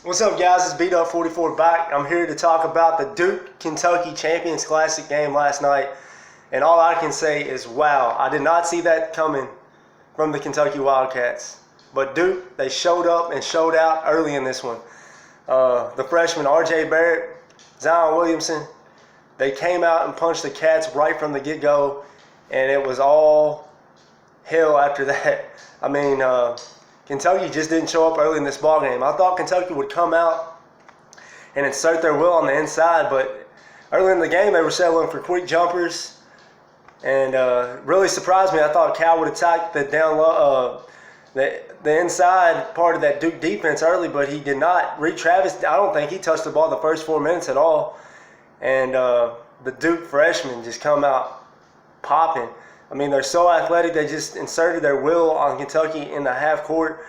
What's up, guys? It's Beatdown 44 back. I'm here to talk about the Duke-Kentucky Champions Classic game last night. And all I can say is, wow, I did not see that coming from the Kentucky Wildcats. But Duke, they showed up and showed out early in this one. The freshmen, R.J. Barrett, Zion Williamson, they came out and punched the Cats right from the get-go. And it was all hell after that. I mean, Kentucky just didn't show up early in this ball game. I thought Kentucky would come out and insert their will on the inside, but early in the game they were settling for quick jumpers, and really surprised me. I thought Cal would attack the down low, the inside part of that Duke defense early, but he did not. Reed Travis, I don't think he touched the ball the first 4 minutes at all, and the Duke freshmen just come out popping. I mean, they're so athletic, they just inserted their will on Kentucky in the half court.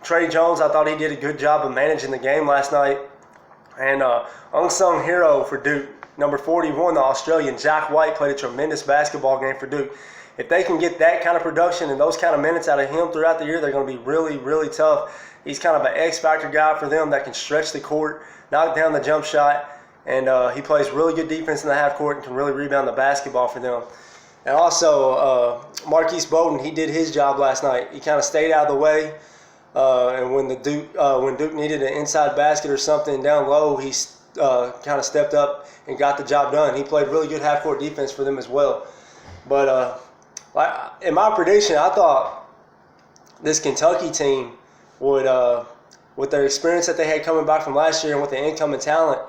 Trey Jones, I thought he did a good job of managing the game last night. And unsung hero for Duke, number 41, the Australian, Jack White, played a tremendous basketball game for Duke. If they can get that kind of production and those kind of minutes out of him throughout the year, they're going to be really, really tough. He's kind of an X-factor guy for them that can stretch the court, knock down the jump shot. And he plays really good defense in the half court and can really rebound the basketball for them. And also, Marquise Bolden, he did his job last night. He kind of stayed out of the way. And when Duke needed an inside basket or something down low, he kind of stepped up and got the job done. He played really good half court defense for them as well. But in my prediction, I thought this Kentucky team would, with their experience that they had coming back from last year and with the incoming talent,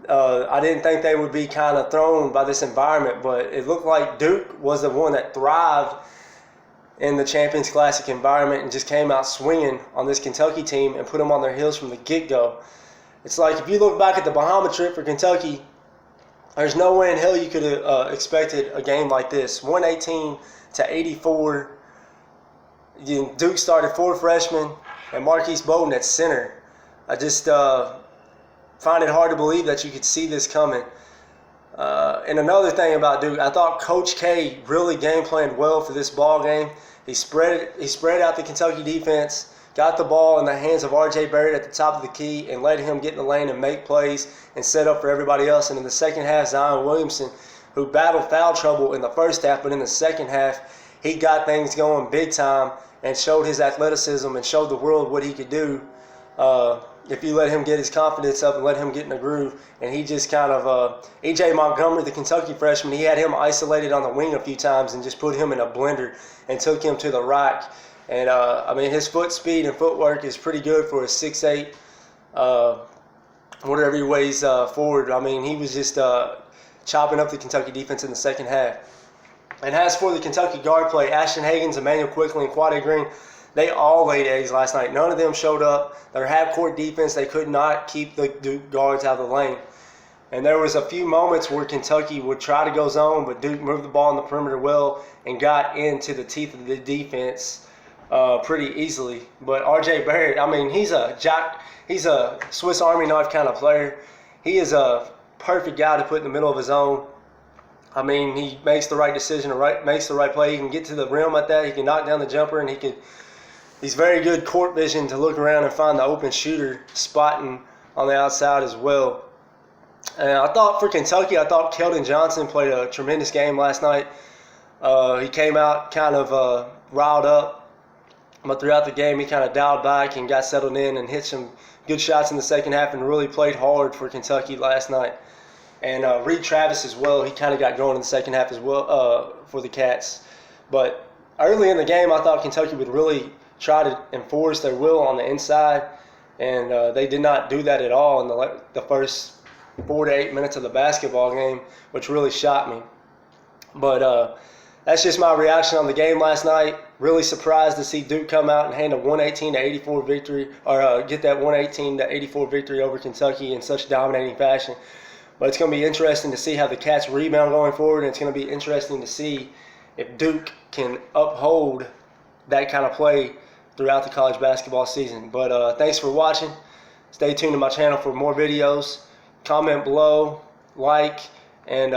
I didn't think they would be kind of thrown by this environment, but it looked like Duke was the one that thrived in the Champions Classic environment and just came out swinging on this Kentucky team and put them on their heels from the get-go. It's like if you look back at the Bahama trip for Kentucky, there's no way in hell you could have expected a game like this. 118-84. Duke started 4 freshmen and Marquise Bolden at center. I just find it hard to believe that you could see this coming. And another thing about Duke, I thought Coach K really game planned well for this ball game. He spread out the Kentucky defense, got the ball in the hands of R.J. Barrett at the top of the key, and let him get in the lane and make plays and set up for everybody else. And in the second half, Zion Williamson, who battled foul trouble in the first half, but in the second half, he got things going big time and showed his athleticism and showed the world what he could do. If you let him get his confidence up and let him get in the groove. And he just kind of, E.J. Montgomery, the Kentucky freshman, he had him isolated on the wing a few times and just put him in a blender and took him to the rack. And, I mean, his foot speed and footwork is pretty good for a 6'8", whatever he weighs forward. I mean, he was just chopping up the Kentucky defense in the second half. And as for the Kentucky guard play, Ashton Hagans, Emmanuel Quickly, and Quade Green, they all laid eggs last night. None of them showed up. Their half-court defense, they could not keep the Duke guards out of the lane. And there was a few moments where Kentucky would try to go zone, but Duke moved the ball on the perimeter well and got into the teeth of the defense pretty easily. But R.J. Barrett, I mean, he's a Swiss Army knife kind of player. He is a perfect guy to put in the middle of his own. I mean, he makes the right decision, makes the right play. He can get to the rim at that. He can knock down the jumper, and he's very good court vision to look around and find the open shooter spotting on the outside as well. And I thought for Kentucky, I thought Keldon Johnson played a tremendous game last night. He came out kind of riled up, but throughout the game he kind of dialed back and got settled in and hit some good shots in the second half and really played hard for Kentucky last night. And Reed Travis as well, he kind of got going in the second half as well for the Cats. But early in the game, I thought Kentucky would really try to enforce their will on the inside, and they did not do that at all in the first 4 to 8 minutes of the basketball game, which really shocked me. But that's just my reaction on the game last night. Really surprised to see Duke come out and hand a 118-84 victory, or get that 118-84 victory over Kentucky in such dominating fashion. But it's going to be interesting to see how the Cats rebound going forward, and it's going to be interesting to see if Duke can uphold that kind of play throughout the college basketball season. But thanks for watching. Stay tuned to my channel for more videos. Comment below, like, and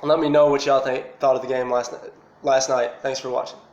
let me know what y'all thought of the game last night. Thanks for watching.